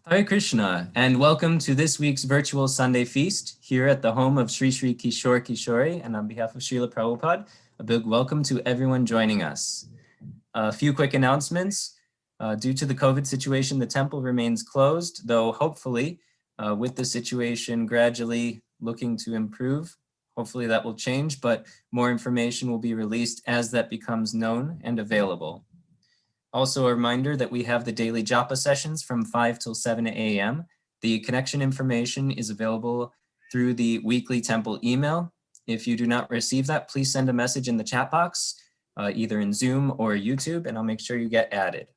Hare Krishna, and welcome to this week's virtual Sunday feast here at the home of Sri Sri Kishore, and on behalf of Srila Prabhupada, a big welcome to everyone joining us. A few quick announcements. Due to the COVID situation, the temple remains closed, though hopefully with the situation gradually looking to improve, hopefully that will change, but more information will be released as that becomes known and available. Also a reminder that we have the daily japa sessions from 5 till 7 a.m. The connection information is available through the weekly temple email. If you do not receive that, please send a message in the chat box, either in Zoom or YouTube, and I'll make sure you get added.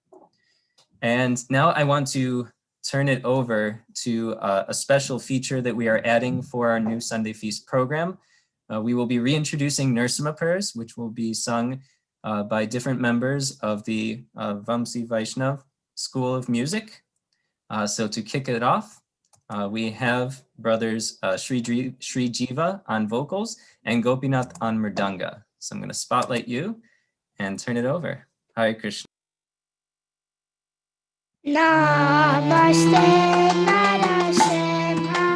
And now I want to turn it over to a special feature that we are adding for our new Sunday Feast program. We will be reintroducing Nrsimha prayers, which will be sung by different members of the Vamsi Vaishnav School of Music. So to kick it off, we have brothers Sri Jiva on vocals and Gopinath on mridanga. So I'm going to spotlight you and turn it over. Hare Krishna. Namaste Narasimhaya.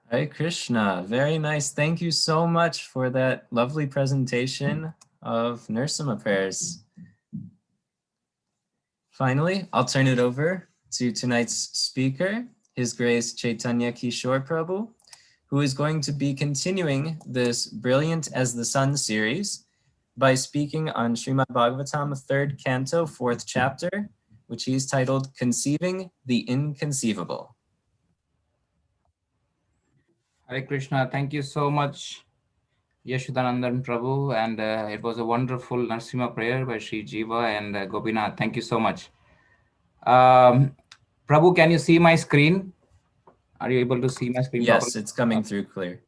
Hare Krishna, very nice. Thank you so much for that lovely presentation of Nrsimha prayers. Finally, I'll turn it over to tonight's speaker, His Grace Chaitanya Kishore Prabhu, who is going to be continuing this Brilliant as the Sun series by speaking on Srimad Bhagavatam, 3rd Canto, 4th Chapter, which he is titled Conceiving the Inconceivable. Hare Krishna, thank you so much, Yashodanandan Prabhu, and it was a wonderful Nrsimha prayer by Sri Jiva and Gopinath. Thank you so much. Prabhu, can you see my screen? Are you able to see my screen Yes, properly? it's coming through clear.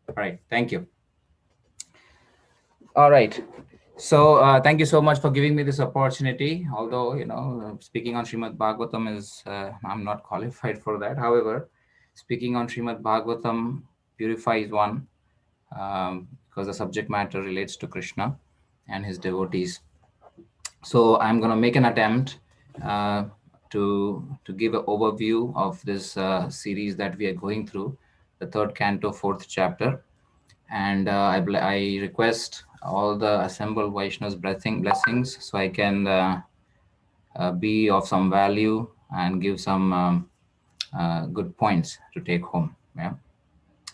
All right, thank you. All right, so thank you so much for giving me this opportunity. Although, speaking on Srimad Bhagavatam is, I'm not qualified for that. However, speaking on Srimad Bhagavatam purifies one because the subject matter relates to Krishna and his devotees. So I'm going to make an attempt to give an overview of this series that we are going through, the 3rd Canto, 4th Chapter. And I request all the assembled Vaishnavas blessings so I can be of some value and give some good points to take home. Yeah,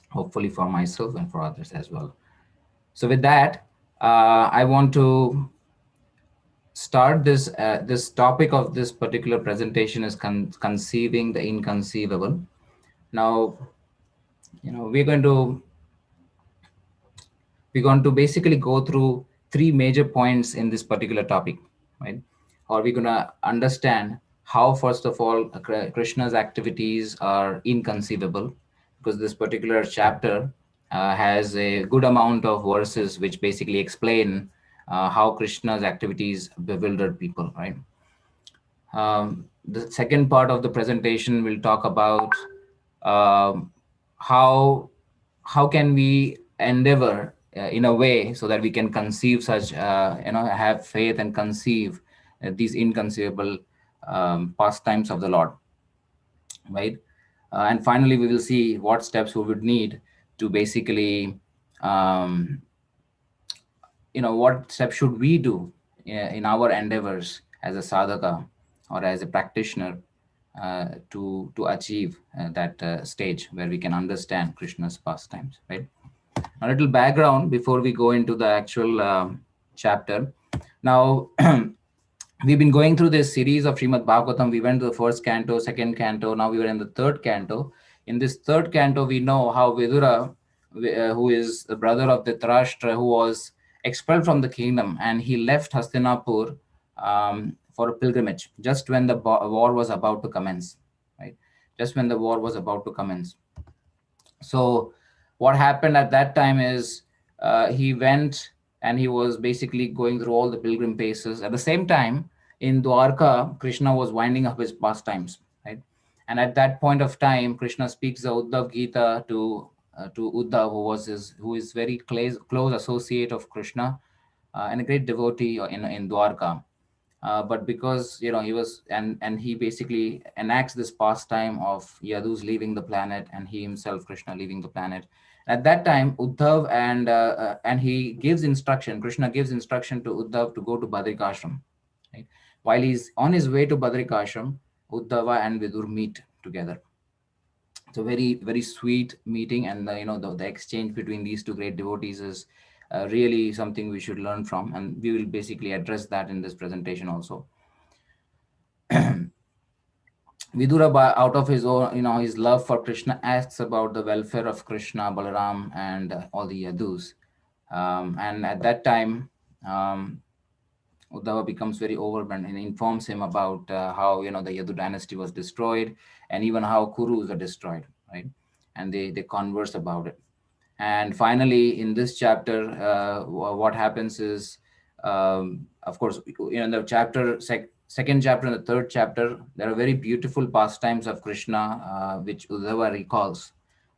hopefully for myself and for others as well. So with that, I want to start this topic of this particular presentation is conceiving the inconceivable. Now, we're going to basically go through 3 major points in this particular topic, right? Or we're going to understand how, first of all, Krishna's activities are inconceivable, because this particular chapter has a good amount of verses which basically explain how Krishna's activities bewildered people, right? The second part of the presentation will talk about how can we endeavor in a way so that we can conceive such, have faith and conceive these inconceivable pastimes of the Lord, right? And finally, we will see what steps we would need to basically, what steps should we do in our endeavors as a sadhaka or as a practitioner to achieve that stage where we can understand Krishna's pastimes, right? A little background before we go into the actual chapter. Now, we've been going through this series of Srimad Bhagavatam. We went to the 1st canto, 2nd canto. Now we were in the 3rd canto. In this 3rd canto, we know how Vidura, who is the brother of Dhritarashtra, who was expelled from the kingdom, and he left Hastinapur for a pilgrimage just when the war was about to commence, right? Just when the war was about to commence. So what happened at that time is he went and he was basically going through all the pilgrim paces. At the same time, in Dwarka, Krishna was winding up his pastimes, right? And at that point of time, Krishna speaks the Uddhav Gita to Uddhav, who is very close associate of Krishna and a great devotee in Dwarka. But because he was and he basically enacts this pastime of Yadu's leaving the planet and he himself, Krishna, leaving the planet. At that time, Uddhav and he gives instruction. Krishna gives instruction to Uddhav to go to Badrikashram. Right? While he's on his way to Badrikashram, Uddhava and Vidur meet together. It's a very, very sweet meeting, and the exchange between these two great devotees is really something we should learn from, and we will basically address that in this presentation also. Vidura, out of his own, his love for Krishna, asks about the welfare of Krishna, Balaram, and all the Yadus. And at that time, Uddhava becomes very overwhelmed and informs him about how the Yadu dynasty was destroyed, and even how Kurus are destroyed, right? And they converse about it. And finally, in this chapter, what happens is, of course, the second chapter and the third chapter, there are very beautiful pastimes of Krishna, which Uddhava recalls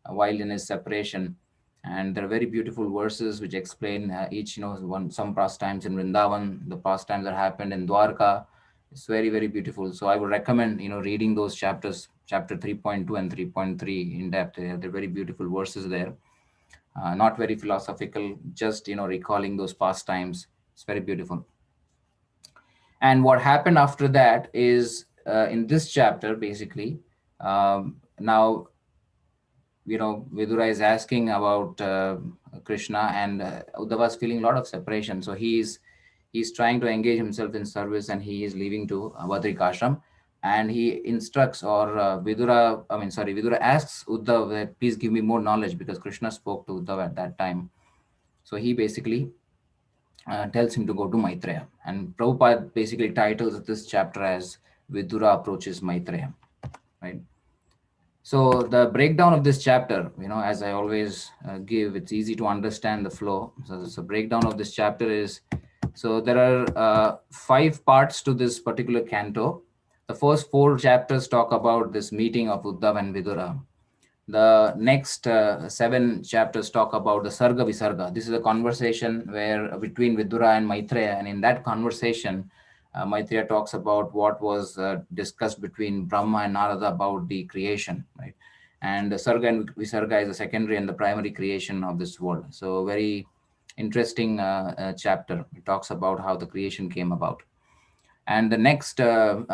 while in his separation. And there are very beautiful verses which explain each, some pastimes in Vrindavan, the pastimes that happened in Dwarka. It's very, very beautiful. So I would recommend, reading those chapters, chapter 3.2 and 3.3 in depth. They're very beautiful verses there. Not very philosophical, just, recalling those pastimes. It's very beautiful. And what happened after that is, in this chapter, basically, now, Vidura is asking about Krishna, and Uddhava is feeling a lot of separation. So he's trying to engage himself in service, and he is leaving to Badrikashram, and he instructs, or Vidura asks Uddhava that please give me more knowledge, because Krishna spoke to Uddhava at that time. So he basically tells him to go to Maitreya, and Prabhupada basically titles this chapter as Vidura approaches Maitreya, right? So the breakdown of this chapter, as I always give, it's easy to understand the flow. So the breakdown of this chapter is, so there are 5 parts to this particular canto. The first 4 chapters talk about this meeting of Uddhava and Vidura. The next 7 chapters talk about the Sarga Visarga. This is a conversation where between Vidura and Maitreya, and in that conversation, Maitreya talks about what was discussed between Brahma and Narada about the creation, right? And the Sarga and Visarga is the secondary and the primary creation of this world. So very interesting chapter. It talks about how the creation came about. And the next 6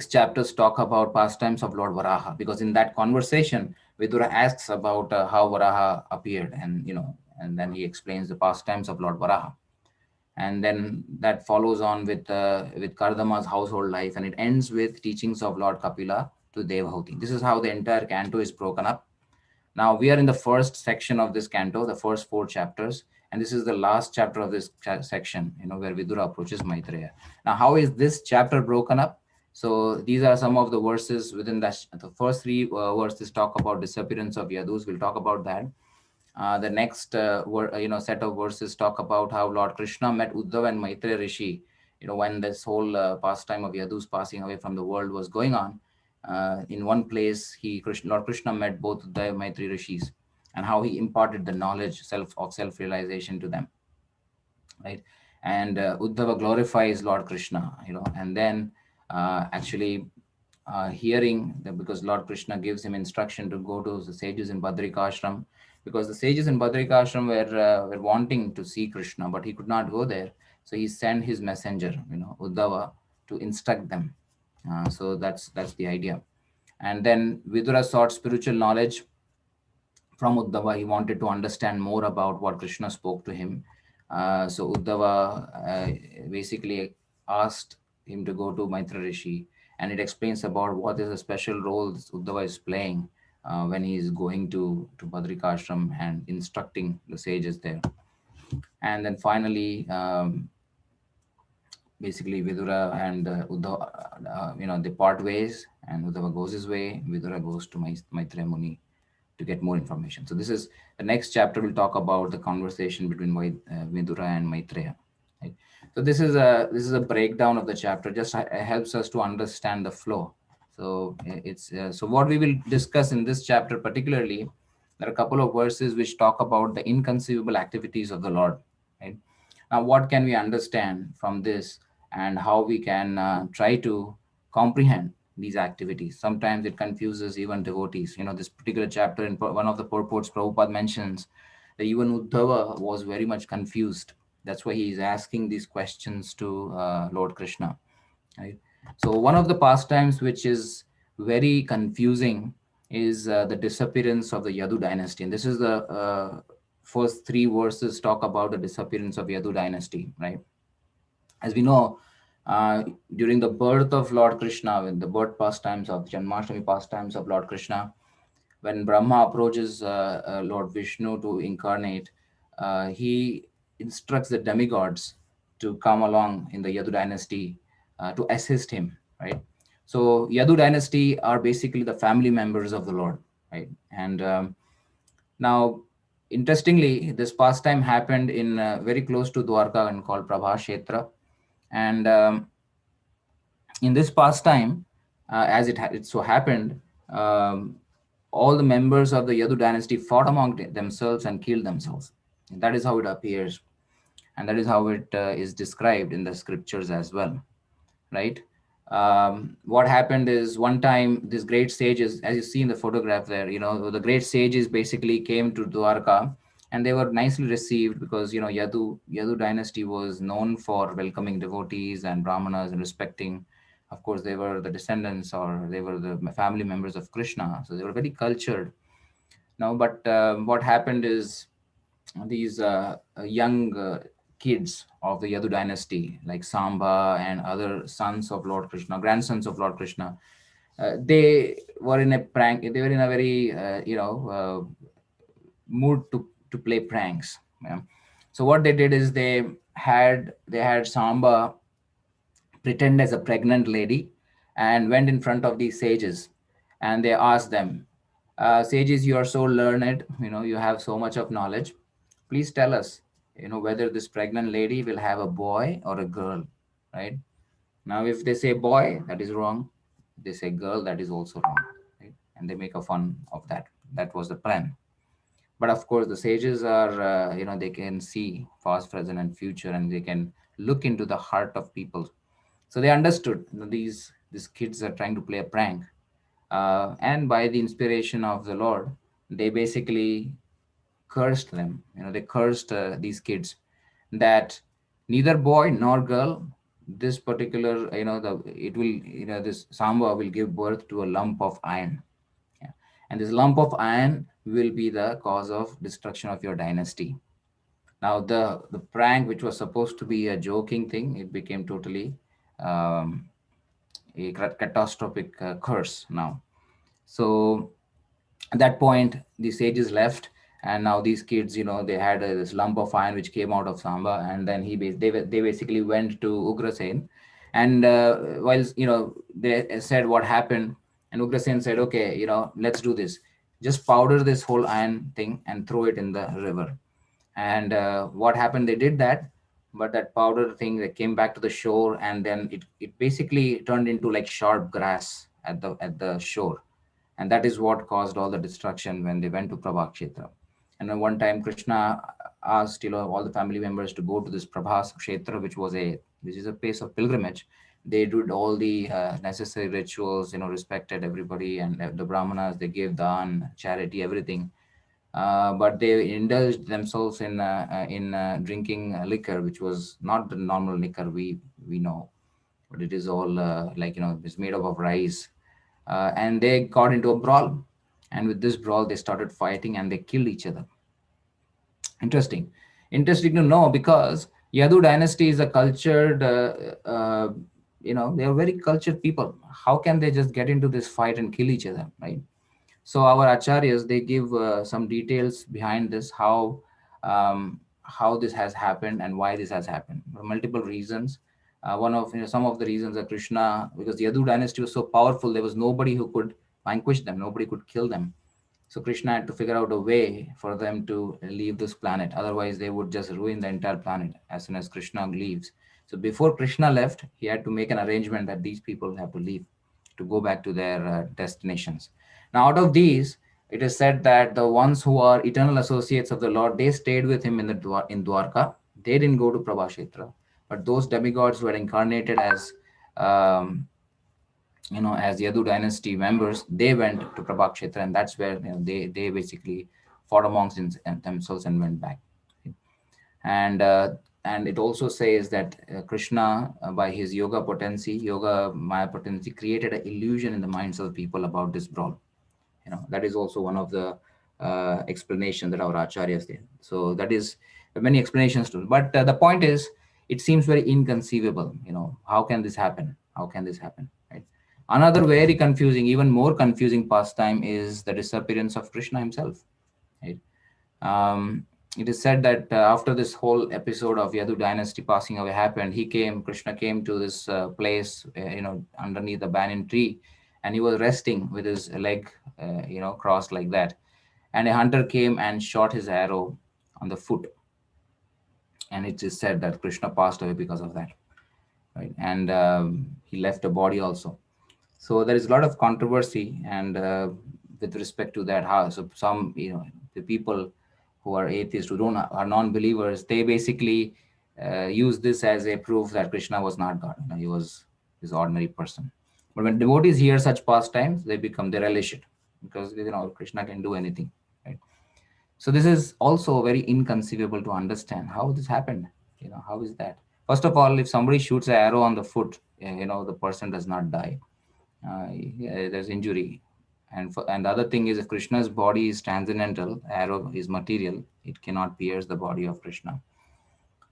chapters talk about pastimes of Lord Varaha, because in that conversation, Vidura asks about how Varaha appeared, and then he explains the pastimes of Lord Varaha. And then that follows on with Kardama's household life, and it ends with teachings of Lord Kapila to Devahuti. This is how the entire canto is broken up. Now we are in the first section of this canto, the first 4 chapters, and this is the last chapter of this section, where Vidura approaches Maitreya. Now, how is this chapter broken up? So these are some of the verses within that. The first 3 verses talk about disappearance of Yadus. We'll talk about that. The next set of verses talk about how Lord Krishna met Uddhava and Maitreya Rishi, when this whole pastime of Yadus passing away from the world was going on. In one place, Lord Krishna met both Uddhava and Maitreya Rishis, and how he imparted the knowledge of self-realization to them, right? And Uddhava glorifies Lord Krishna, and then hearing that, because Lord Krishna gives him instruction to go to the sages in Badrikashram, because the sages in Badrikashram were wanting to see Krishna, but he could not go there. So he sent his messenger, Uddhava, to instruct them. So that's the idea. And then Vidura sought spiritual knowledge from Uddhava. He wanted to understand more about what Krishna spoke to him. So Uddhava basically asked him to go to Maitreya Rishi, and it explains about what is the special role Uddhava is playing when he is going to Badrikashram and instructing the sages there. And then finally, basically Vidura and Uddhava, they part ways, and Uddhava goes his way. Vidura goes to Maitreya Muni to get more information. So this is the next chapter. Will talk about the conversation between Vidura and Maitreya. Right? So this is a breakdown of the chapter. Just helps us to understand the flow. So it's so what we will discuss in this chapter particularly. There are a couple of verses which talk about the inconceivable activities of the Lord. Right? Now, what can we understand from this, and how we can try to comprehend these activities? Sometimes it confuses even devotees. This particular chapter, in one of the purports, Prabhupada mentions that even Uddhava was very much confused. That's why he is asking these questions to Lord Krishna. Right? So one of the pastimes which is very confusing is the disappearance of the Yadu dynasty. And this is the first 3 verses talk about the disappearance of Yadu dynasty, right? As we know, During the birth of Lord Krishna, with the birth pastimes of Janmashtami pastimes of Lord Krishna, when Brahma approaches Lord Vishnu to incarnate, he instructs the demigods to come along in the Yadu dynasty to assist him, right? So Yadu dynasty are basically the family members of the Lord, right? And now, interestingly, this pastime happened in very close to Dwarka and called Prabhashetra. And in this pastime, as it so happened, um, all the members of the Yadu dynasty fought among themselves and killed themselves. And that is how it appears, and that is how it is described in the scriptures as well, right? What happened is one time these great sages, as you see in the photograph there, the great sages basically came to Dwarka, and they were nicely received because Yadu dynasty was known for welcoming devotees and brahmanas and respecting. Of course, they were the descendants or they were the family members of Krishna, so they were very cultured. Now, but what happened is these young kids of the Yadu dynasty, like Samba and other sons of Lord Krishna, grandsons of Lord Krishna, they were in a prank. They were in a very, mood to play pranks. Yeah. So what they did is they had Samba pretend as a pregnant lady and went in front of these sages, and they asked them, sages, you are so learned, you have so much of knowledge, please tell us, whether this pregnant lady will have a boy or a girl, right? Now if they say boy, that is wrong. If they say girl, that is also wrong, right? And they make a fun of that. That was the plan. But of course the sages are, they can see past, present and future, and they can look into the heart of people. So they understood, these kids are trying to play a prank, and by the inspiration of the Lord, they basically cursed them. They cursed these kids that neither boy nor girl, this particular, it will, this Samba will give birth to a lump of iron. Yeah. And this lump of iron will be the cause of destruction of your dynasty. Now, the prank, which was supposed to be a joking thing, it became totally um, a catastrophic curse now. So at that point, the sages left, and now these kids, they had this lump of iron which came out of Samba, and then they basically went to Ugrasen, and while they said what happened, and Ugrasen said, okay, let's do this. Just powder this whole iron thing and throw it in the river. And what happened? They did that, but that powder thing that came back to the shore, and then it basically turned into like sharp grass at the shore, and that is what caused all the destruction when they went to Prabhakshetra. And then one time Krishna asked all the family members to go to this Prabhas Kshetra, which is a place of pilgrimage. They did all the necessary rituals, respected everybody, and the brahmanas, they gave dan, charity, everything. But they indulged themselves in drinking liquor, which was not the normal liquor we know, but it is all it's made up of rice. And they got into a brawl, and with this brawl they started fighting and they killed each other. Interesting. Interesting to know, because Yadu dynasty is a cultured, they are very cultured people. How can they just get into this fight and kill each other, right? So our acharyas, they give some details behind this, how this has happened and why this has happened. There are multiple reasons. One of some of the reasons are Krishna, because the Yadu dynasty was so powerful, there was nobody who could vanquish them, nobody could kill them. So Krishna had to figure out a way for them to leave this planet. Otherwise, they would just ruin the entire planet as soon as Krishna leaves. So before Krishna left, he had to make an arrangement that these people have to leave to go back to their destinations. Now, out of these, it is said that the ones who are eternal associates of the Lord, they stayed with him in Dwarka. They didn't go to Prabhashetra. But those demigods who had incarnated um, as Yadu dynasty members, they went to Prabhakshetra, and that's where they basically fought amongst themselves and went back. And it also says that Krishna, by his yoga Maya potency, created an illusion in the minds of the people about this brawl. That is also one of the explanations that our acharyas did. So that is many explanations to it. But the point is, it seems very inconceivable. How can this happen? How can this happen? Right? Another very confusing, even more confusing pastime is the disappearance of Krishna himself. Right? It is said that after this whole episode of Yadu Dynasty passing away happened, Krishna came to this place, underneath the banyan tree, and he was resting with his leg, crossed like that. And a hunter came and shot his arrow on the foot. And it is said that Krishna passed away because of that. Right? And he left a body also. So there is a lot of controversy, and with respect to that, how so some the people who are atheists, who don't are non-believers, they basically use this as a proof that Krishna was not God. He was this ordinary person. But when devotees hear such pastimes, they relish it, because Krishna can do anything, right? So this is also very inconceivable to understand how this happened. How is that? First of all, if somebody shoots an arrow on the foot, the person does not die. There's injury. And the other thing is, if Krishna's body is transcendental, arrow is material, it cannot pierce the body of Krishna.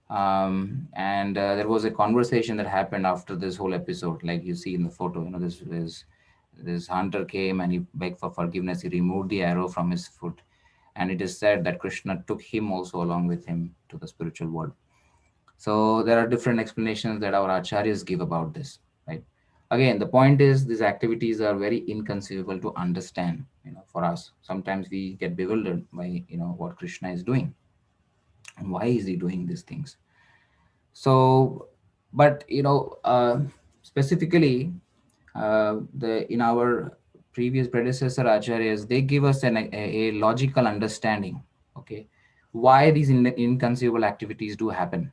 And there was a conversation that happened after this whole episode, like you see in the photo. This hunter came and he begged for forgiveness. He removed the arrow from his foot, and it is said that Krishna took him also along with him to the spiritual world. So there are different explanations that our acharyas give about this, right? Again, the point is, these activities are very inconceivable to understand, for us. Sometimes we get bewildered by, what Krishna is doing and why is he doing these things. So, but, specifically, in our previous predecessor acharyas, they give us a logical understanding, okay, why these inconceivable activities do happen.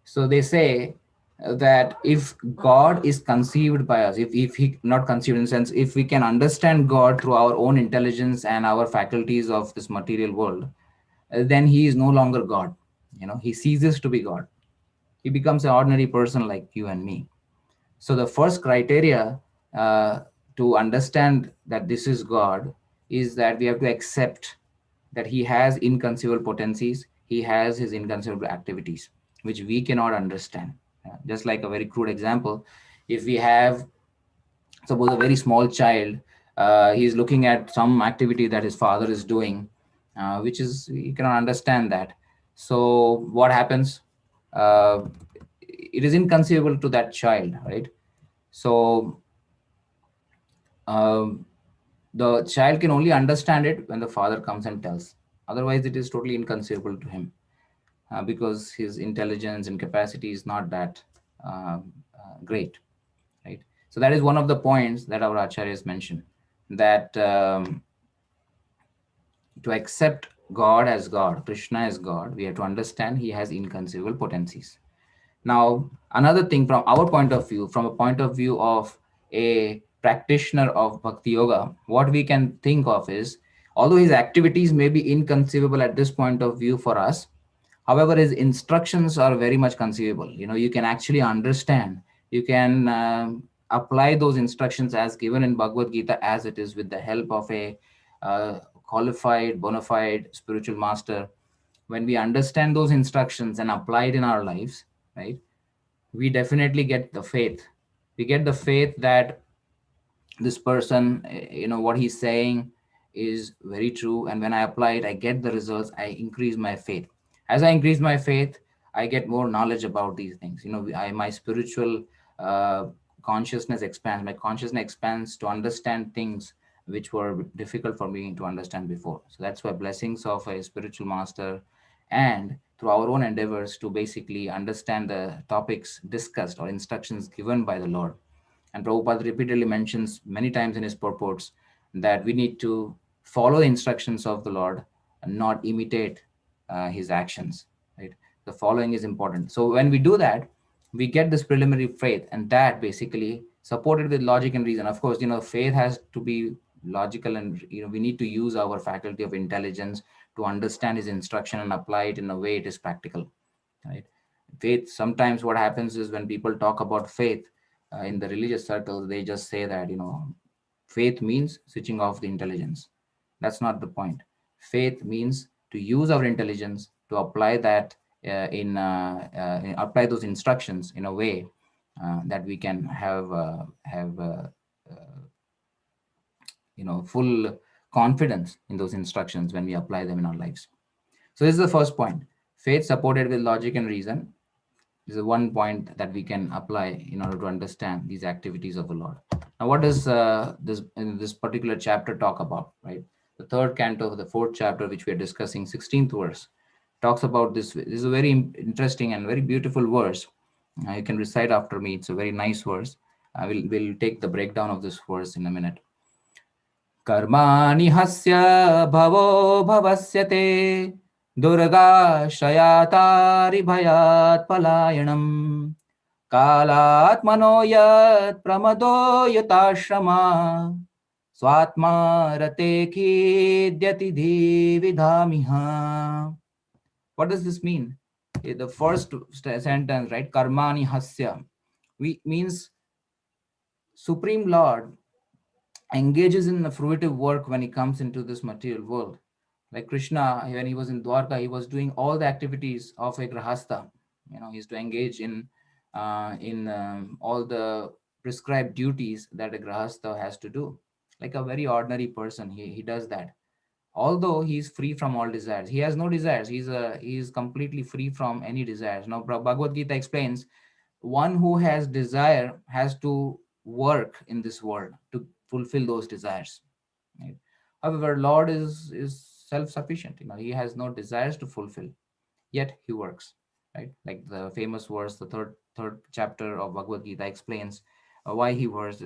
So they say that if God is conceived by us, if he not conceived in the sense, if we can understand God through our own intelligence and our faculties of this material world, then he is no longer God. He ceases to be God. He becomes an ordinary person like you and me. So the first criteria to understand that this is God is that we have to accept that he has inconceivable potencies, he has his inconceivable activities, which we cannot understand. Just like a very crude example, if we have, suppose, a very small child, he is looking at some activity that his father is doing, which is, you cannot understand that. So what happens? It is inconceivable to that child, right? So the child can only understand it when the father comes and tells. Otherwise, it is totally inconceivable to him, because his intelligence and capacity is not that great, right? So that is one of the points that our acharyas mentioned, that to accept God as God, Krishna as God, we have to understand he has inconceivable potencies. Now, another thing from our point of view, from a point of view of a practitioner of Bhakti Yoga, what we can think of is, although his activities may be inconceivable at this point of view for us, however, his instructions are very much conceivable. You can actually understand, you can apply those instructions as given in Bhagavad-Gita as it is, with the help of a qualified, bona fide spiritual master. When we understand those instructions and apply it in our lives, right, we definitely get the faith. We get the faith that this person, what he's saying is very true, and when I apply it, I get the results. I increase my faith. As I increase my faith, I get more knowledge about these things. My spiritual consciousness expands. My consciousness expands to understand things which were difficult for me to understand before. So that's why blessings of a spiritual master, and through our own endeavors to basically understand the topics discussed or instructions given by the Lord. And Prabhupada repeatedly mentions many times in his purports that we need to follow the instructions of the Lord and not imitate his actions, right? The following is important. So when we do that, we get this preliminary faith, and that basically supported with logic and reason. Of course, faith has to be logical, and we need to use our faculty of intelligence to understand his instruction and apply it in a way it is practical, right? Faith, sometimes what happens is, when people talk about faith in the religious circles, they just say that faith means switching off the intelligence. That's not the point. Faith means to use our intelligence to apply that apply those instructions in a way that we can have full confidence in those instructions when we apply them in our lives. So this is the first point. Faith supported with logic and reason is the one point that we can apply in order to understand these activities of the Lord. Now, what does this particular chapter talk about? Right, the third canto of the fourth chapter, which we are discussing, 16th verse, talks about this. This is a very interesting and very beautiful verse. You can recite after me. It's a very nice verse. We'll take the breakdown of this verse in a minute. कर्माणि हस्य भवो भवस्यते दुर्गाश्रयातारि भयात् पलायनम् कालात्मनो यत् प्रमदो युताश्रमा स्वात्मा रते खीद्यति धीविधामिह. What does this mean? The first sentence, right? Karmani hasya, means Supreme Lord engages in the fruitive work when he comes into this material world. Like Krishna, when he was in Dwarka, he was doing all the activities of a grahastha. He's to engage in all the prescribed duties that a grahastha has to do. Like a very ordinary person, he does that. Although he is free from all desires, he has no desires. He is completely free from any desires. Now, Bhagavad-Gita explains, one who has desire has to work in this world to fulfill those desires. Right? However, Lord is self-sufficient. He has no desires to fulfill, yet he works. Right? Like the famous verse, the third chapter of Bhagavad Gita explains why he works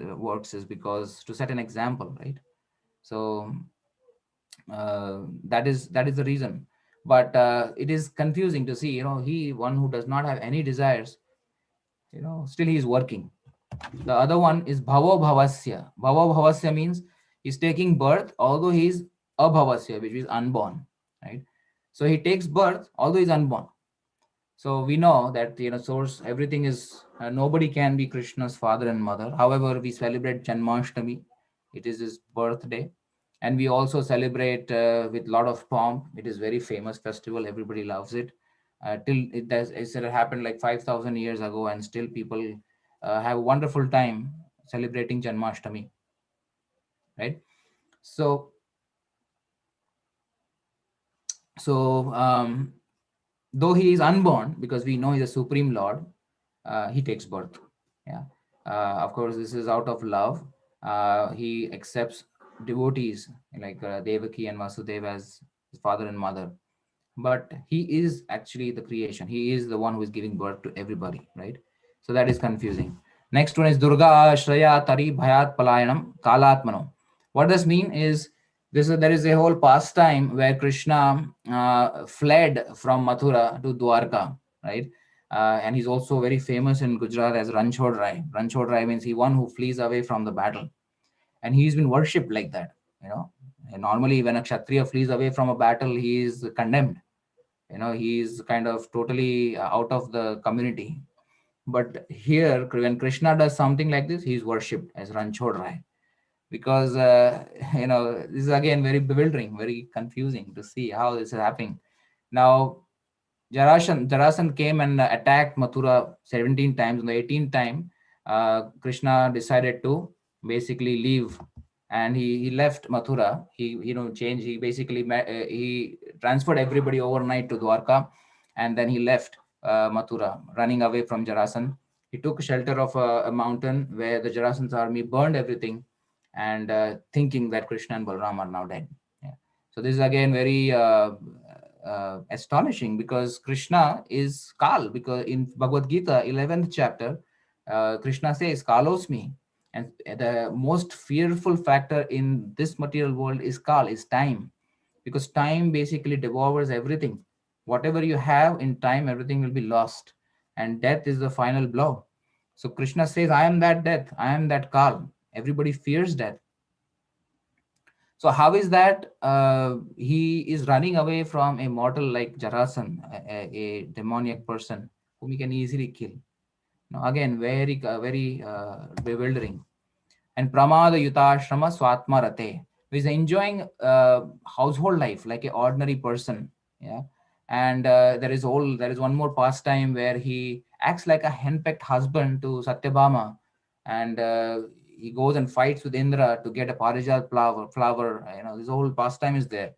is because to set an example, right? So that is the reason. But it is confusing to see, he one who does not have any desires, still he is working. The other one is bhavo bhavasya. Bhavo bhavasya means he's taking birth, although he's abhavasya, which is unborn, right? So he takes birth, although he's unborn. So we know that source everything is nobody can be Krishna's father and mother. However, we celebrate Janmashtami. It is his birthday, and we also celebrate with a lot of pomp. It is very famous festival. Everybody loves it. Till it happened like 5,000 years ago, and still people have a wonderful time celebrating Janmashtami, right? So though he is unborn, because we know he's a supreme Lord, he takes birth. Yeah, of course, this is out of love. He accepts devotees like Devaki and Vasudeva as his father and mother, but he is actually the creation. He is the one who is giving birth to everybody, right? So that is confusing. Next one is Durga Shraya Tari Bhayat Palayanam Kalatmano. What this mean is there is a whole pastime where Krishna fled from Mathura to Dwarka, right? And he's also very famous in Gujarat as Ranchhod Rai. Ranchhod Rai means he one who flees away from the battle, and he's been worshipped like that. And normally when a Kshatriya flees away from a battle, he is condemned. He is kind of totally out of the community. But here, when Krishna does something like this, he is worshipped as Ranchhod Rai, because this is again very bewildering, very confusing to see how this is happening. Now, Jarasan came and attacked Mathura 17 times. On the 18th time, Krishna decided to basically leave, and he left Mathura. He basically he transferred everybody overnight to Dwarka, and then he left Mathura, running away from Jarasan. He took shelter of a mountain where the Jarasan's army burned everything, and thinking that Krishna and Balaram are now dead. Yeah. So this is again very astonishing, because Krishna is Kal. Because in Bhagavad-Gita 11th chapter, Krishna says Kalosmi, and the most fearful factor in this material world is Kal, is time, because time basically devours everything. Whatever you have in time, everything will be lost, and death is the final blow. So Krishna says, I am that death, I am that Kal. Everybody fears death. So how is that he is running away from a mortal like Jarasan, a demoniac person whom he can easily kill? Now again, very bewildering. And Pramada Yutashrama Swatma Rate, who is enjoying household life like an ordinary person. Yeah. And there is one more pastime where he acts like a henpecked husband to Satyabhama, and he goes and fights with Indra to get a parijat flower. This whole pastime is there.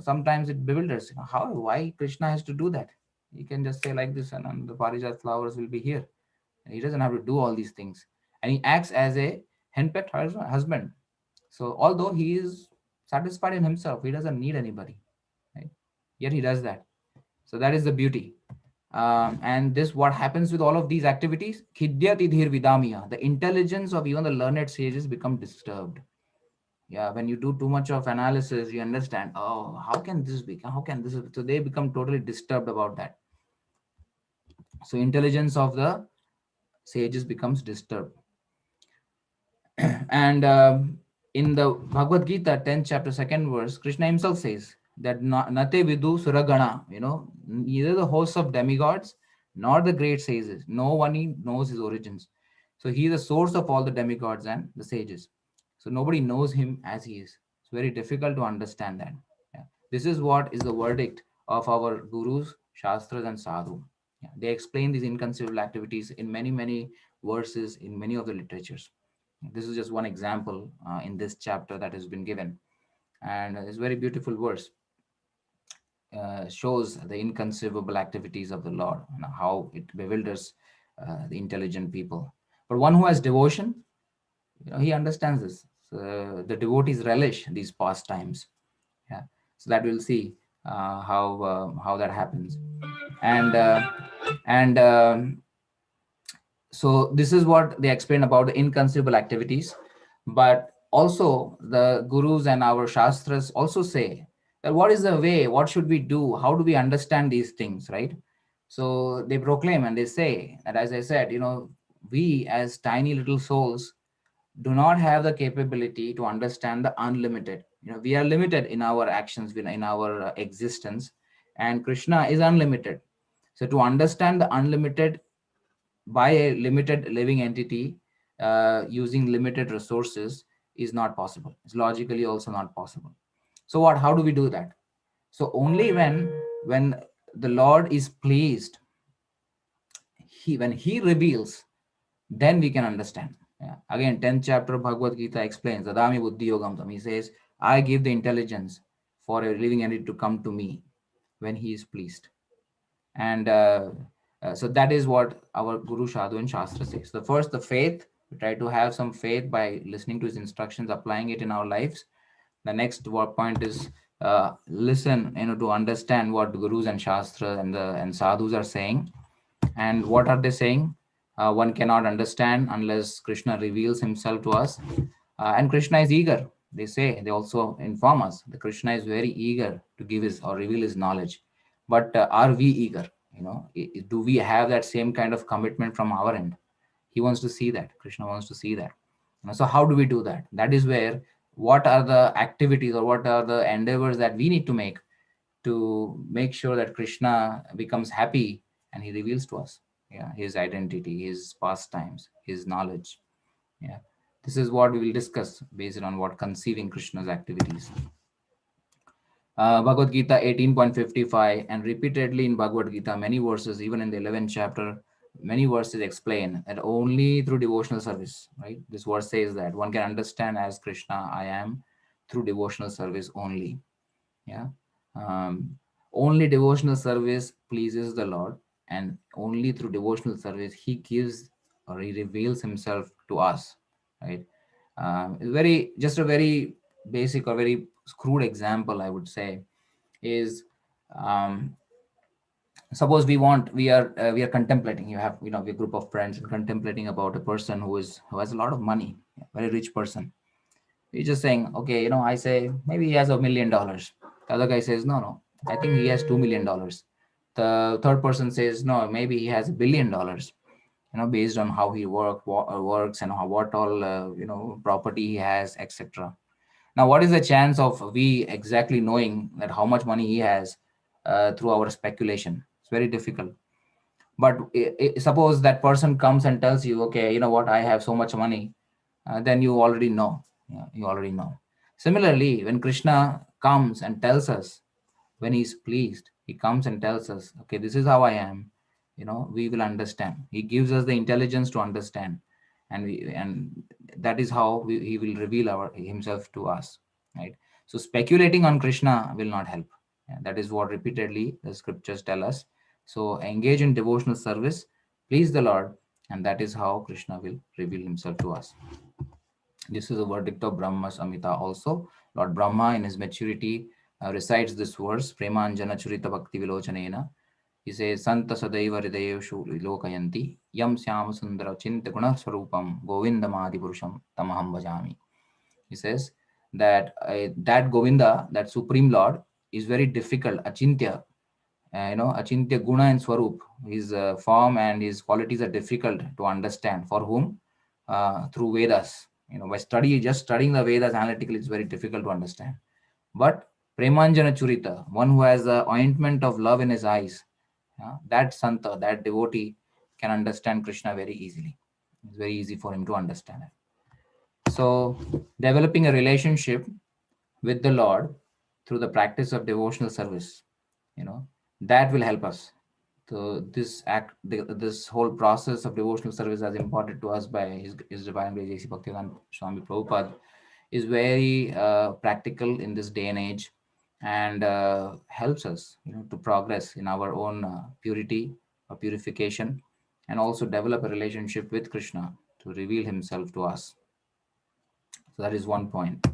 Sometimes it bewilders. Why Krishna has to do that? He can just say like this, and the parijat flowers will be here. And he doesn't have to do all these things. And he acts as a henpecked husband. So although he is satisfied in himself, he doesn't need anybody, right? Yet he does that. So that is the beauty. And this, what happens with all of these activities? Khidyati dhir vidamiya. The intelligence of even the learned sages become disturbed. Yeah, when you do too much of analysis, you understand, oh, how can this be? How can this? So they become totally disturbed about that. So intelligence of the sages becomes disturbed. And in the Bhagavad-Gita, 10th chapter, 2nd verse, Krishna himself says that nate vidu suragana, neither the hosts of demigods nor the great sages, no one knows his origins. So he is the source of all the demigods and the sages. So nobody knows him as he is. It's very difficult to understand that. Yeah. This is what is the verdict of our gurus, shastras, and sadhu. Yeah. They explain these inconceivable activities in many, many verses in many of the literatures. This is just one example in this chapter that has been given. And it's very beautiful verse. Shows the inconceivable activities of the Lord and how it bewilders the intelligent people. But one who has devotion, he understands this. So the devotees relish these pastimes. Yeah. So that we'll see how that happens. And so this is what they explain about the inconceivable activities. But also the gurus and our shastras also say that what is the way, what should we do, how do we understand these things, right? So they proclaim and they say that, as I said, we as tiny little souls do not have the capability to understand the unlimited. We are limited in our actions, in our existence, and Krishna is unlimited. So to understand the unlimited by a limited living entity using limited resources is not possible. It's logically also not possible. So how do we do that? So only when the Lord is pleased, when he reveals, then we can understand. Yeah. Again, 10th chapter of Bhagavad-Gita explains, Dadami buddhi yogam tam. He says, I give the intelligence for a living entity to come to me when he is pleased. And so that is what our Guru, Sadhu, and Shastra says. So first, the faith. We try to have some faith by listening to his instructions, applying it in our lives. The next point is listen, to understand what the Gurus and Shastra and Sadhus are saying. And what are they saying? One cannot understand unless Krishna reveals himself to us. And Krishna is eager. They also inform us that Krishna is very eager to give his or reveal his knowledge. But are we eager? Do we have that same kind of commitment from our end? He wants to see that. Krishna wants to see that. So how do we do that? That is where, what are the activities or what are the endeavors that we need to make sure that Krishna becomes happy and he reveals to us, his identity, his pastimes, his knowledge. Yeah. This is what we will discuss based on what conceiving Krishna's activities. Bhagavad Gita 18.55, and repeatedly in Bhagavad Gita, many verses, even in the 11th chapter, many verses explain that only through devotional service, right? This verse says that one can understand as Krishna, I am, through devotional service only. Yeah. Only devotional service pleases the Lord, and only through devotional service he gives or he reveals himself to us, right? Just a very basic or very crude example, I would say, is suppose we are contemplating. We have a group of friends and contemplating about a person who has a lot of money, very rich person. We're just saying, okay, I say maybe he has $1 million. The other guy says, no, I think he has $2 million. The third person says, no, maybe he has $1 billion. Based on how he works and what all property he has, etc. Now, what is the chance of we exactly knowing that how much money he has through our speculation? It's very difficult. But suppose that person comes and tells you, okay, you know what, I have so much money, then you already know. Yeah, you already know. Similarly, when Krishna comes and tells us when he's pleased, he comes and tells us, okay, this is how I am. We will understand. He gives us the intelligence to understand, and that is how he will reveal himself to us, right? So speculating on Krishna will not help. Yeah, that is what repeatedly the scriptures tell us. So engage in devotional service, please the Lord, and that is how Krishna will reveal himself to us. This is a verdict of Brahma Samhita also. Lord Brahma, in his maturity, recites this verse, Premanjana Churita Bhakti Vilochanena. He says, Santa Sadaiva Hridayeshu Lokayanti, Yam Syam Sundara Chinta Guna Swarupam, Govindamadi Purusham Tamaham Bhajami. He says that that Govinda, that Supreme Lord, is very difficult. Achintya, Achintya Guna and Swarup, his form and his qualities are difficult to understand. For whom? Through Vedas. By just studying the Vedas analytically, it's very difficult to understand. But Premanjana Churita, one who has the ointment of love in his eyes, that Santa, that devotee can understand Krishna very easily. It's very easy for him to understand it. So, developing a relationship with the Lord through the practice of devotional service, that will help us. So this whole process of devotional service, as imparted to us by His Divine Grace A.C. Bhaktivedanta Swami Prabhupada, is very practical in this day and age, and helps us, to progress in our own purity or purification, and also develop a relationship with Krishna to reveal Himself to us. So that is one point.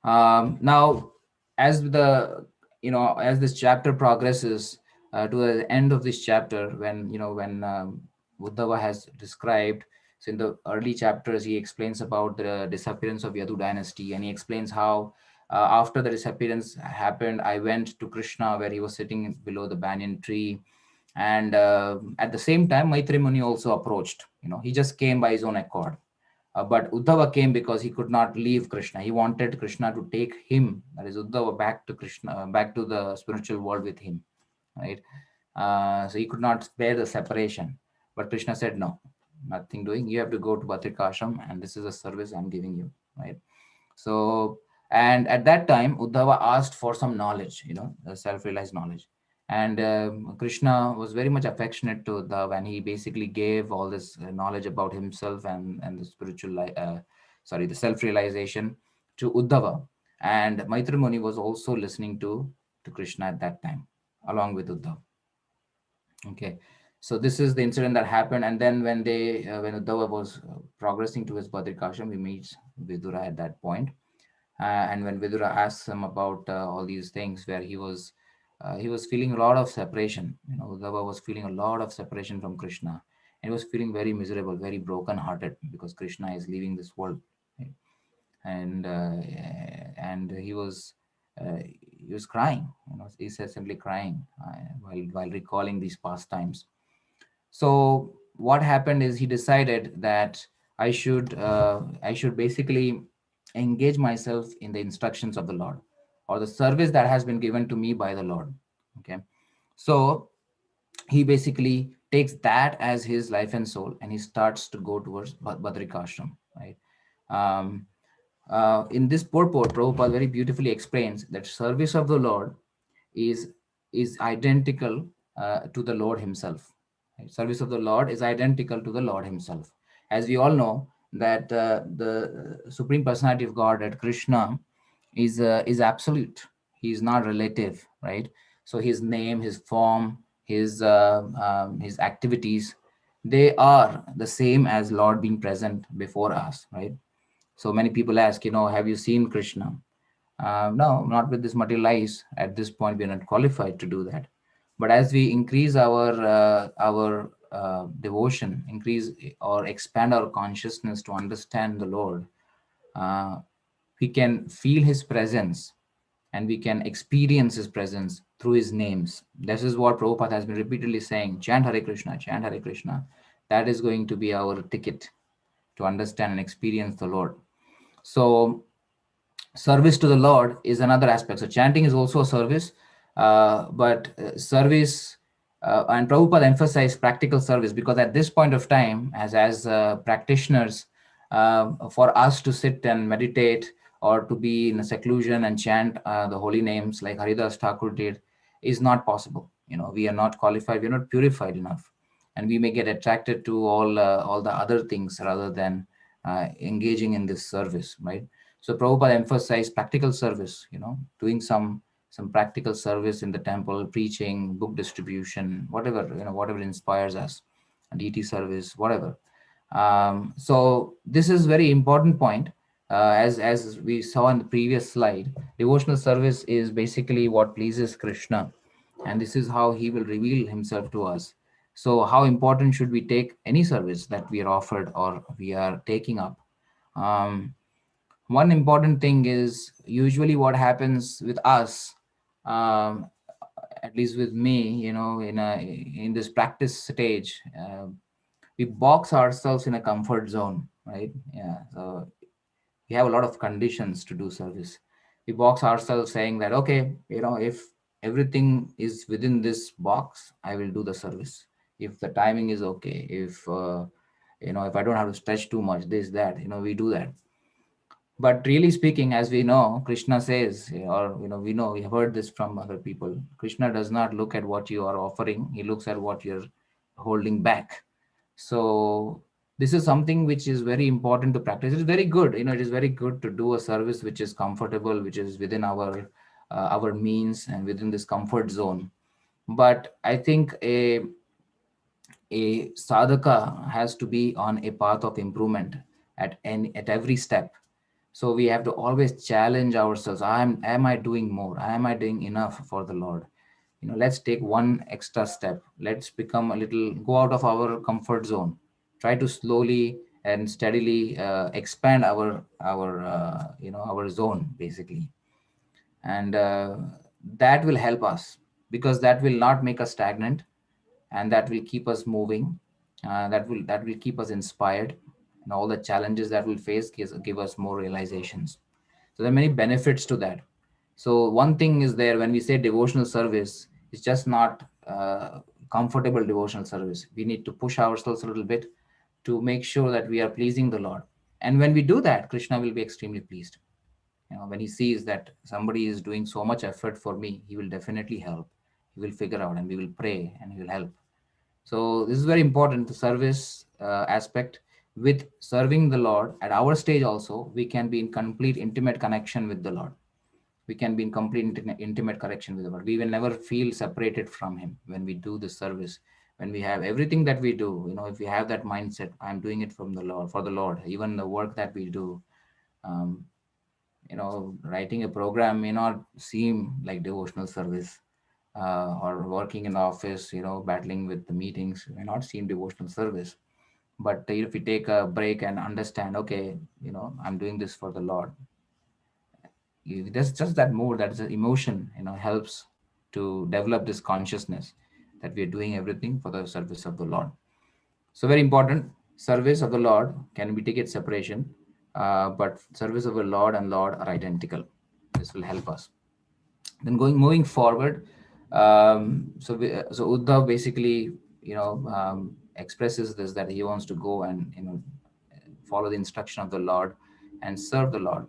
Now, as as this chapter progresses to the end of this chapter, when Uddhava has described, so in the early chapters he explains about the disappearance of Yadu dynasty, and he explains how after the disappearance happened, I went to Krishna where he was sitting below the banyan tree, and at the same time Maitri Muni also approached. He just came by his own accord. But Uddhava came because he could not leave Krishna. He wanted Krishna to take him, that is Uddhava, back to Krishna, back to the spiritual world with him, right? So he could not bear the separation. But Krishna said, no, nothing doing. You have to go to Bhatrika and this is a service I'm giving you, right? So, and at that time, Uddhava asked for some knowledge, self-realized knowledge. And Krishna was very much affectionate to Uddhava, and he basically gave all this knowledge about himself and the the self-realization to Uddhava. And Maitri Muni was also listening to Krishna at that time, along with Uddhava. Okay, so this is the incident that happened, and then when Uddhava was progressing to his Badrikashram, he meets Vidura at that point. And when Vidura asks him about all these things, where he was feeling a lot of separation. Uddhava was feeling a lot of separation from Krishna, and he was feeling very miserable, very broken-hearted because Krishna is leaving this world, right? And he was crying. He said simply crying while recalling these pastimes. So what happened is he decided that I should basically engage myself in the instructions of the Lord, or the service that has been given to me by the Lord. Okay, so he basically takes that as his life and soul, and he starts to go towards Badrikashram, right? In this purport, Prabhupada very beautifully explains that service of the Lord is identical to the Lord himself. Right? Service of the Lord is identical to the Lord himself. As we all know that the Supreme Personality of Godhead, Krishna, is absolute. He is not relative, right? So his name, his form, his activities, they are the same as Lord being present before us, right? So many people ask, have you seen Krishna? No, not with this material eyes. At this point, we are not qualified to do that. But as we increase our devotion, increase or expand our consciousness to understand the Lord, we can feel His presence, and we can experience His presence through His names. This is what Prabhupada has been repeatedly saying: chant Hare Krishna, chant Hare Krishna. That is going to be our ticket to understand and experience the Lord. So service to the Lord is another aspect. So chanting is also a service, but service, and Prabhupada emphasized practical service, because at this point of time, as practitioners, for us to sit and meditate or to be in a seclusion and chant the holy names like Haridas Thakur did is not possible. We are not qualified, we are not purified enough, and we may get attracted to all the other things rather than engaging in this service, right? So Prabhupada emphasized practical service, doing some practical service in the temple, preaching, book distribution, whatever, whatever inspires us, deity service, whatever. So this is very important point. As we saw in the previous slide, devotional service is basically what pleases Krishna, and this is how he will reveal himself to us. So how important should we take any service that we are offered or we are taking up? Um, One important thing is usually what happens with us, um, at least with me, in this practice stage, we box ourselves in a comfort zone, right? Yeah. So we have a lot of conditions to do service. We box ourselves saying that, okay, if everything is within this box, I will do the service. If the timing is okay, if I don't have to stretch too much, this, that, we do that. But really speaking, as we know, Krishna says, or we have heard this from other people, Krishna does not look at what you are offering, he looks at what you're holding back. So this is something which is very important to practice. It's very good, it is very good to do a service which is comfortable, which is within our means and within this comfort zone. But I think a sadhaka has to be on a path of improvement at every step. So we have to always challenge ourselves. Am I doing more? Am I doing enough for the Lord? Let's take one extra step. Let's go out of our comfort zone. Try to slowly and steadily expand our zone basically, and that will help us, because that will not make us stagnant, and that will keep us moving. That will keep us inspired, and all the challenges that we'll face give us more realizations. So there are many benefits to that. So one thing is there, when we say devotional service, it's just not comfortable devotional service. We need to push ourselves a little bit to make sure that we are pleasing the Lord. And when we do that, Krishna will be extremely pleased. When he sees that somebody is doing so much effort for me, he will definitely help. He will figure out, and we will pray, and he will help. So this is very important, the service aspect. With serving the Lord at our stage also, we can be in complete intimate connection with the Lord. We can be in complete intimate connection with the Lord. We will never feel separated from him when we do this service. When we have everything that we do, if we have that mindset, I'm doing it from the Lord, for the Lord. Even the work that we do, um, writing a program may not seem like devotional service, or working in the office, battling with the meetings may not seem devotional service. But if we take a break and understand, okay, I'm doing this for the Lord, there's just that more, that is an emotion, helps to develop this consciousness that we are doing everything for the service of the Lord. So very important, service of the Lord can be taken separation, but service of the Lord and Lord are identical. This will help us. Then moving forward, so Uddhav basically, expresses this, that he wants to go and follow the instruction of the Lord and serve the Lord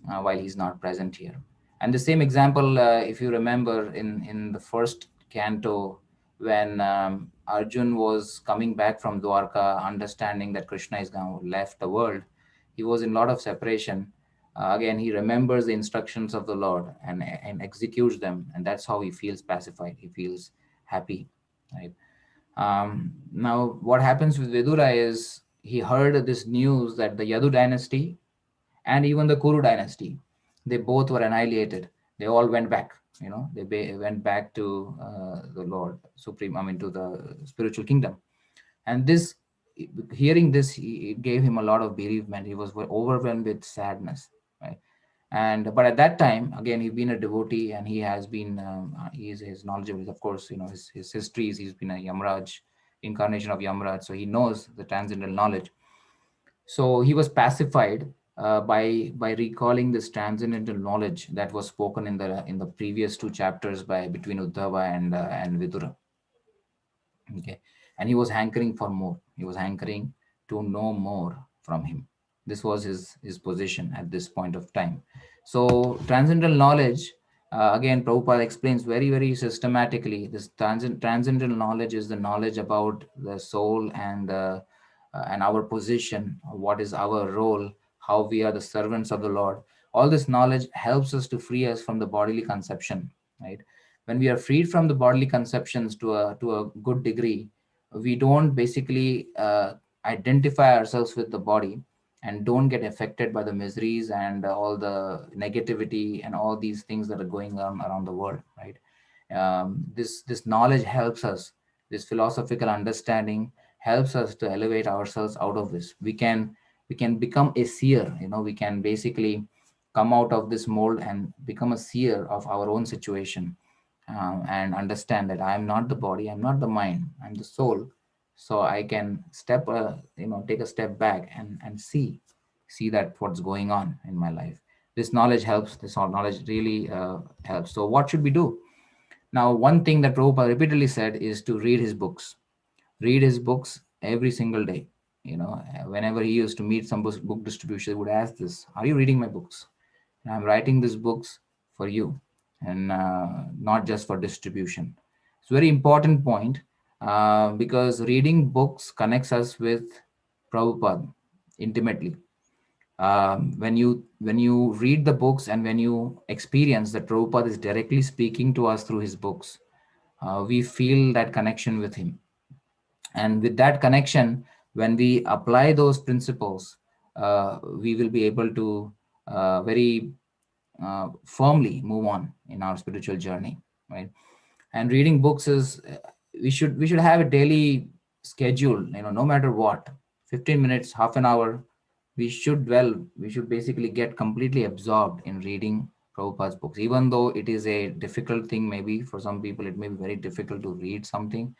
while he's not present here. And the same example, if you remember, in the first canto, when Arjun was coming back from Dwarka, understanding that Krishna is now left the world, he was in a lot of separation. Again, he remembers the instructions of the Lord and executes them, and that's how he feels pacified. He feels happy, right? Now, what happens with Vidura is he heard this news that the Yadu dynasty and even the Kuru dynasty, they both were annihilated. They all went back. They went back to the Lord Supreme. I mean, to the spiritual kingdom. And hearing this, it gave him a lot of bereavement. He was overwhelmed with sadness, right? But at that time, again, he's been a devotee, and he has been his knowledge of course, his histories. He's been a Yamraj, incarnation of Yamraj, so he knows the transcendental knowledge. So he was pacified by recalling this transcendental knowledge that was spoken in the previous two chapters between Uddhava and Vidura. Okay, and he was hankering for more. He was hankering to know more from him. This was his position at this point of time. So transcendental knowledge, again, Prabhupada explains very, very systematically. This transcendental knowledge is the knowledge about the soul and our position, what is our role, how we are the servants of the Lord. All this knowledge helps us to free us from the bodily conception, right? When we are freed from the bodily conceptions to a good degree, we don't basically identify ourselves with the body and don't get affected by the miseries and all the negativity and all these things that are going on around the world, right? This knowledge helps us. This philosophical understanding helps us to elevate ourselves out of this. We can become a seer. We can basically come out of this mold and become a seer of our own situation, and understand that I am not the body, I'm not the mind, I'm the soul. So I can take a step back and see that what's going on in my life. This knowledge helps. This knowledge really helps. So what should we do now? One thing that Prabhupada repeatedly said is to read his books. Read his books every single day. Whenever he used to meet some book distribution, he would ask this: "Are you reading my books? I'm writing these books for you, and not just for distribution." It's a very important point, because reading books connects us with Prabhupada intimately. When you read the books and when you experience that Prabhupada is directly speaking to us through his books, we feel that connection with him. And with that connection, when we apply those principles, we will be able to very firmly move on in our spiritual journey, right? And reading books is, we should have a daily schedule, no matter what. 15 minutes, half an hour, we should basically get completely absorbed in reading Prabhupada's books. Even though it is a difficult thing, maybe for some people it may be very difficult to read something.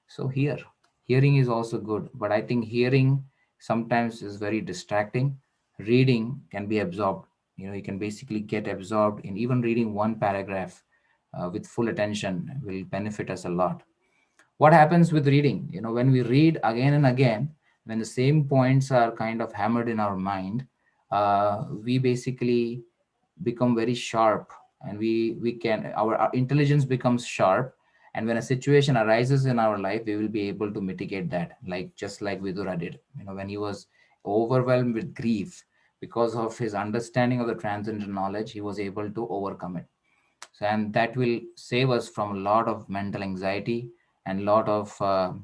So hearing is also good, but I think hearing sometimes is very distracting. Reading can be absorbed. You can basically get absorbed in even reading one paragraph with full attention will benefit us a lot. What happens with reading? When we read again and again, when the same points are kind of hammered in our mind, we basically become very sharp, and we can our intelligence becomes sharp. And when a situation arises in our life, we will be able to mitigate that, like just like Vidura did. When he was overwhelmed with grief, because of his understanding of the transcendental knowledge, he was able to overcome it. So, and that will save us from a lot of mental anxiety and a lot of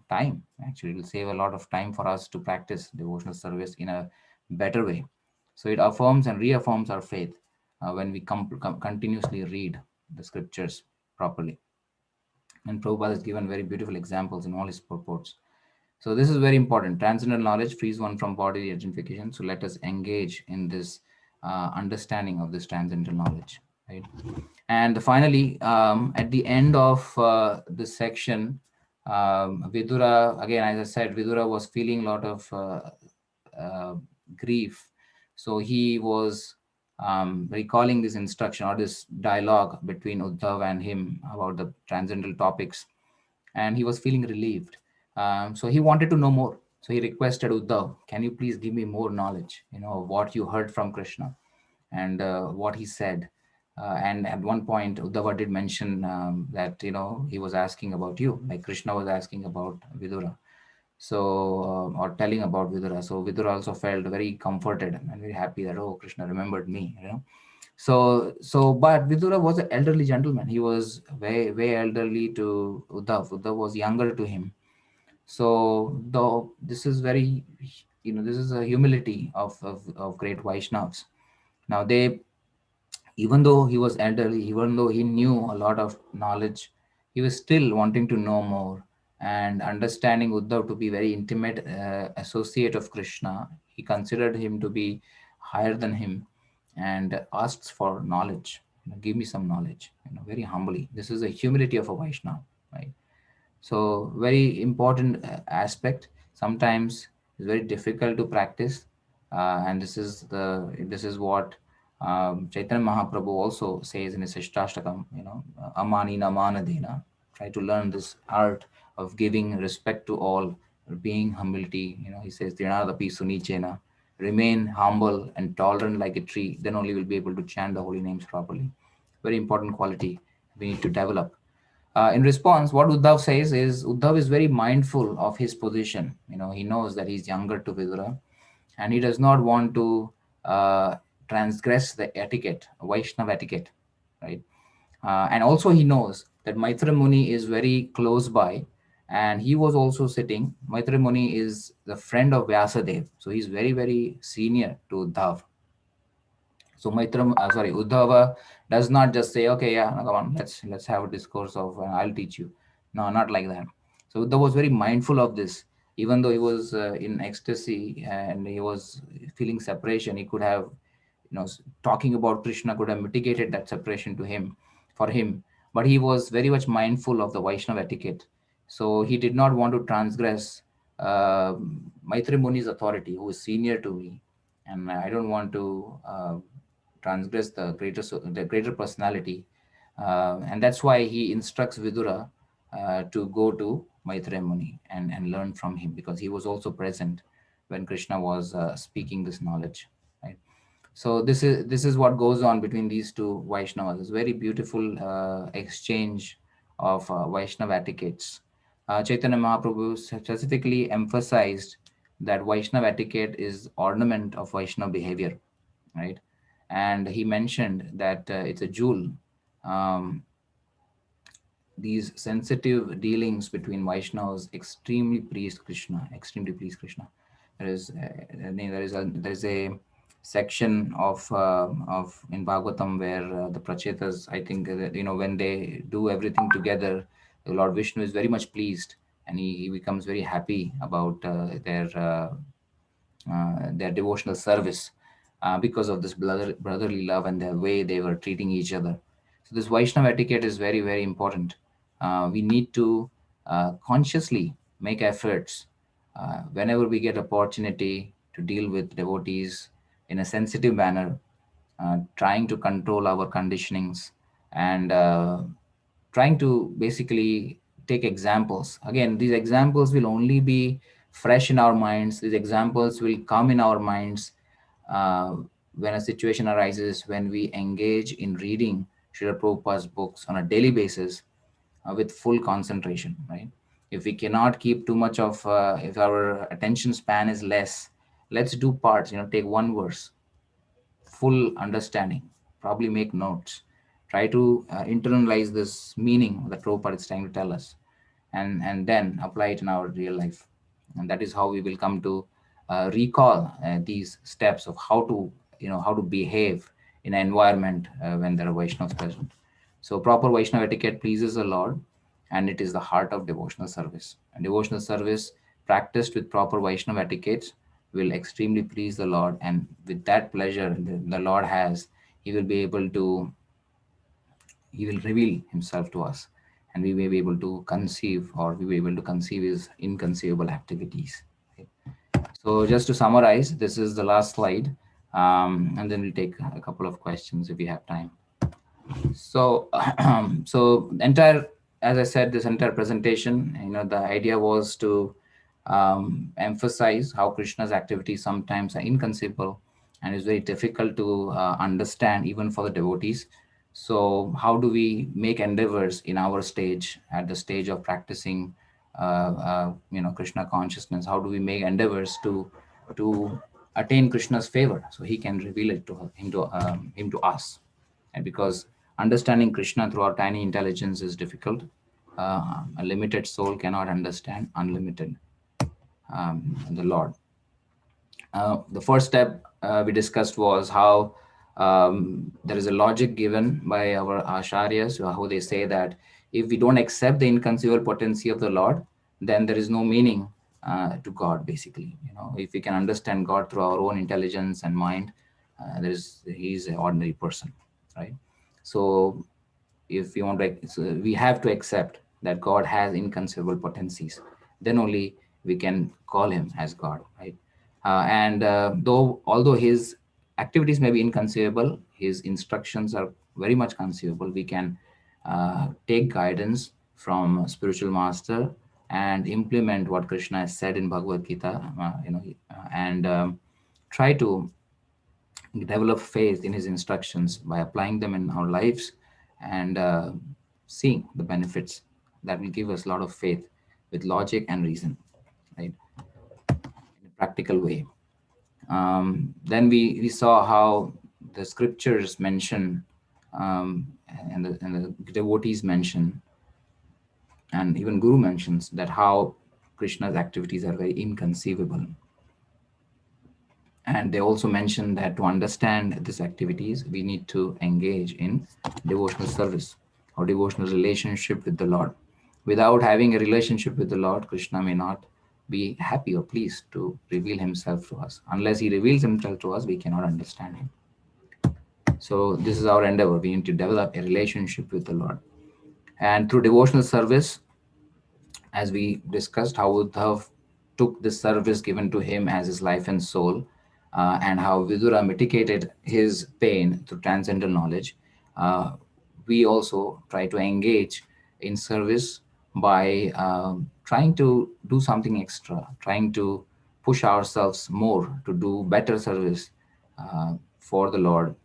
time. Actually, it will save a lot of time for us to practice devotional service in a better way. So it affirms and reaffirms our faith when we continuously read the scriptures properly. And Prabhupada has given very beautiful examples in all his purports. So this is very important. Transcendental knowledge frees one from bodily identification. So let us engage in this understanding of this transcendental knowledge, right? And finally, at the end of this section, Vidura, again, as I said, Vidura was feeling a lot of uh, grief. So he was recalling this instruction or this dialogue between Uddhav and him about the transcendental topics, and he was feeling relieved. So he wanted to know more. So he requested Uddhav, "Can you please give me more knowledge? Of what you heard from Krishna and what he said." And at one point, Uddhava did mention that he was asking about you, like Krishna was asking about Vidura. So or telling about Vidura. So Vidura also felt very comforted and very happy that, oh, Krishna remembered me. But Vidura was an elderly gentleman. He was way, way elderly to Uddhav. Uddhav was younger to him. So though this is very, this is a humility of great Vaishnavas. Now even though he was elderly, even though he knew a lot of knowledge, he was still wanting to know more and understanding Uddhav to be very intimate associate of Krishna. He considered him to be higher than him and asks for knowledge. Give me some knowledge, very humbly. This is a humility of a Vaishnava, right? So very important aspect. Sometimes it's very difficult to practice, and this is what Chaitanya Mahaprabhu also says in his Sishtastakam. Amanina manadina. Try to learn this art of giving respect to all, being humility. He says Trinadapi sunichena. remain humble and tolerant like a tree, then only we'll be able to chant the holy names properly. Very important quality we need to develop. In response, what Uddhav says is Uddhav is very mindful of his position. He knows that he's younger to Vidura, and he does not want to transgress the etiquette, Vaishnava etiquette, right? And also he knows that Maitra Muni is very close by, and he was also sitting. Maitra Muni is the friend of Vyasadev, so he's very, very senior to Uddhav. So Uddhava does not just say, okay, yeah, no, come on, let's have a discourse of I'll teach you. No, not like that. So Uddhava was very mindful of this. Even though he was in ecstasy and he was feeling separation, he could have, talking about Krishna could have mitigated that separation to him, for him. But he was very much mindful of the Vaishnava etiquette. So he did not want to transgress Maitri Muni's authority, who is senior to me, and I don't want to transgress the greater personality, and that's why he instructs Vidura to go to Maitreya Muni and learn from him, because he was also present when Krishna was speaking this knowledge. Right. So this is what goes on between these two Vaishnavas. It's very beautiful exchange of Vaishnava etiquettes. Chaitanya Mahaprabhu specifically emphasized that Vaishnava etiquette is ornament of Vaishnava behavior, right? And he mentioned that it's a jewel. Um, these sensitive dealings between Vaishnavas extremely please Krishna, extremely please Krishna. There is a section of in Bhagavatam where the Prachetas, I think, when they do everything together, the Lord Vishnu is very much pleased, and he becomes very happy about their devotional service because of this brotherly love and the way they were treating each other. So this Vaishnava etiquette is very, very important. We need to consciously make efforts whenever we get opportunity to deal with devotees in a sensitive manner, trying to control our conditionings, and trying to basically take examples. Again, these examples will only be fresh in our minds. These examples will come in our minds uh, when a situation arises, when we engage in reading Srila Prabhupada's books on a daily basis with full concentration, right? If we cannot keep too much of, if our attention span is less, let's do parts, take one verse, full understanding, probably make notes, try to internalize this meaning that Prabhupada is trying to tell us, and then apply it in our real life. And that is how we will come to recall these steps of how to behave in an environment when there are Vaishnavas present. So proper Vaishnava etiquette pleases the Lord, and it is the heart of devotional service. And devotional service practiced with proper Vaishnava etiquette will extremely please the Lord, and with that pleasure the Lord has, He will be able to, He will reveal Himself to us, and we may be able to conceive, or we will be able to conceive His inconceivable activities. Okay. So just to summarize, this is the last slide, and then we'll take a couple of questions if we have time. So, so entire, as I said, this entire presentation, the idea was to emphasize how Krishna's activities sometimes are inconceivable and is very difficult to understand even for the devotees. So, how do we make endeavors in our stage, at the stage of practicing, Krishna consciousness? How do we make endeavors to attain Krishna's favor, so He can reveal it to him to us? And because understanding Krishna through our tiny intelligence is difficult, a limited soul cannot understand unlimited, the Lord. The first step we discussed was how there is a logic given by our acharyas, how they say that if we don't accept the inconceivable potency of the Lord, then there is no meaning to God. Basically, if we can understand God through our own intelligence and mind, He's an ordinary person, right? So if we want to, so we have to accept that God has inconceivable potencies. Then only we can call Him as God, right? And although His activities may be inconceivable, His instructions are very much conceivable. We can take guidance from a spiritual master and implement what Krishna has said in Bhagavad-Gita, and try to develop faith in his instructions by applying them in our lives and seeing the benefits. That will give us a lot of faith with logic and reason, right, in a practical way. Then we saw how the scriptures mention and the devotees mention, and even Guru mentions that how Krishna's activities are very inconceivable. And they also mention that to understand these activities, we need to engage in devotional service or devotional relationship with the Lord. Without having a relationship with the Lord, Krishna may not be happy or pleased to reveal himself to us. Unless he reveals himself to us, we cannot understand him. So this is our endeavor. We need to develop a relationship with the Lord. And through devotional service, as we discussed, how Uddhav took the service given to him as his life and soul, and how Vidura mitigated his pain through transcendental knowledge. We also try to engage in service by trying to do something extra, trying to push ourselves more to do better service for the Lord,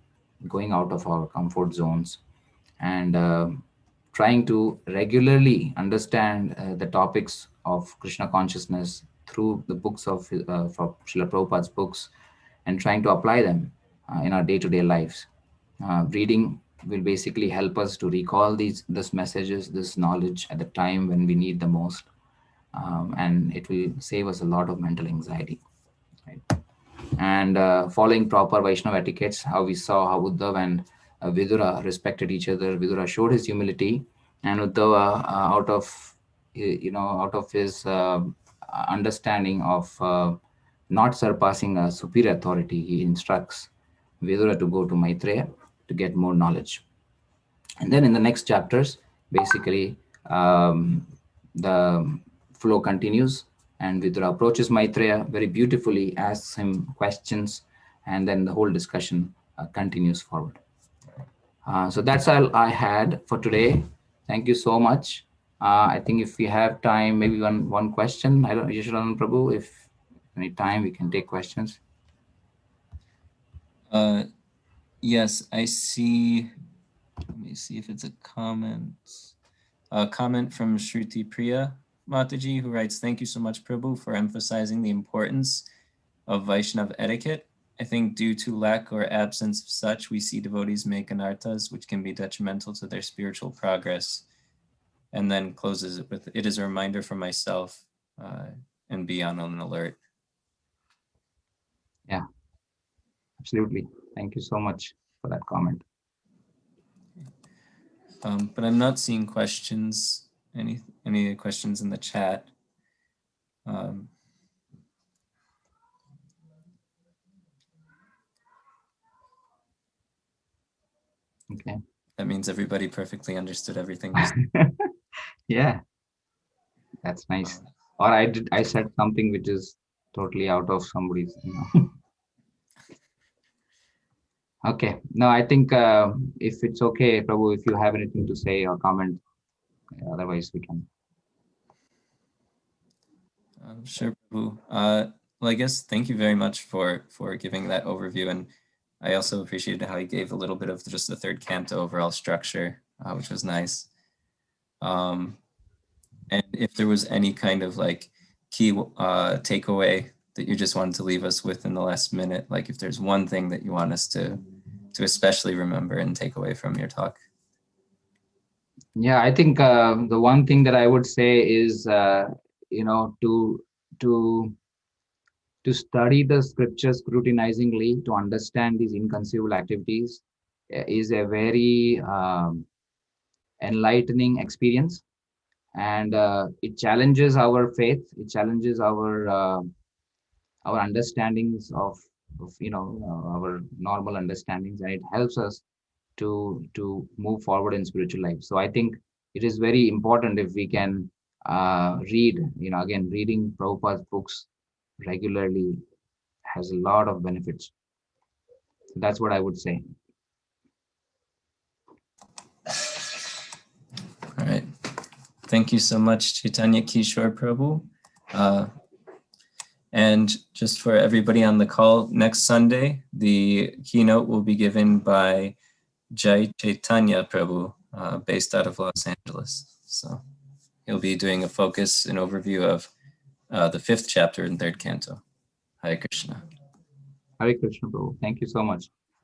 going out of our comfort zones, and trying to regularly understand the topics of Krishna consciousness through the books of from Srila Prabhupada's books, and trying to apply them in our day-to-day lives. Reading will basically help us to recall these messages, this knowledge at the time when we need the most, and it will save us a lot of mental anxiety. Right? And following proper Vaishnava etiquettes, how we saw how Uddhav and Vidura respected each other. Vidura showed his humility, and Uddhava, out of his understanding of not surpassing a superior authority, he instructs Vidura to go to Maitreya to get more knowledge. And then in the next chapters, basically, the flow continues, and Vidura approaches Maitreya very beautifully, asks him questions, and then the whole discussion continues forward. So that's all I had for today. Thank you so much. I think if we have time, maybe one question. I don't know, Yashodanand Prabhu, if any time we can take questions. Yes, I see. Let me see if it's a comment. A comment from Shruti Priya Mataji, who writes, "Thank you so much, Prabhu, for emphasizing the importance of Vaishnav etiquette. I think due to lack or absence of such, we see devotees make anarthas, which can be detrimental to their spiritual progress." And then closes it with, "It is a reminder for myself and be on an alert." Yeah, absolutely. Thank you so much for that comment. But I'm not seeing questions, any questions in the chat. Okay. That means everybody perfectly understood everything. Yeah, that's nice. Or I said something which is totally out of somebody's, Okay. No, I think if it's okay, Prabhu, if you have anything to say or comment, otherwise we can. Sure, Prabhu. Well, I guess thank you very much for giving that overview, and I also appreciated how you gave a little bit of just the third canto overall structure, which was nice. And if there was any kind of like key takeaway that you just wanted to leave us with in the last minute, like if there's one thing that you want us to especially remember and take away from your talk. Yeah, I think the one thing that I would say is, to study the scriptures scrutinizingly, to understand these inconceivable activities is a very enlightening experience, and it challenges our faith, it challenges our understandings of our normal understandings, and it helps us to move forward in spiritual life. So I think it is very important if we can read, again, reading Prabhupada's books regularly has a lot of benefits. That's what I would say. All right. Thank you so much, Chaitanya Kishore Prabhu. And just for everybody on the call, next Sunday, the keynote will be given by Jai Chaitanya Prabhu, based out of Los Angeles. So he'll be doing a focus and overview of the 5th chapter and 3rd canto. Hare Krishna. Hare Krishna, Prabhu. Thank you so much.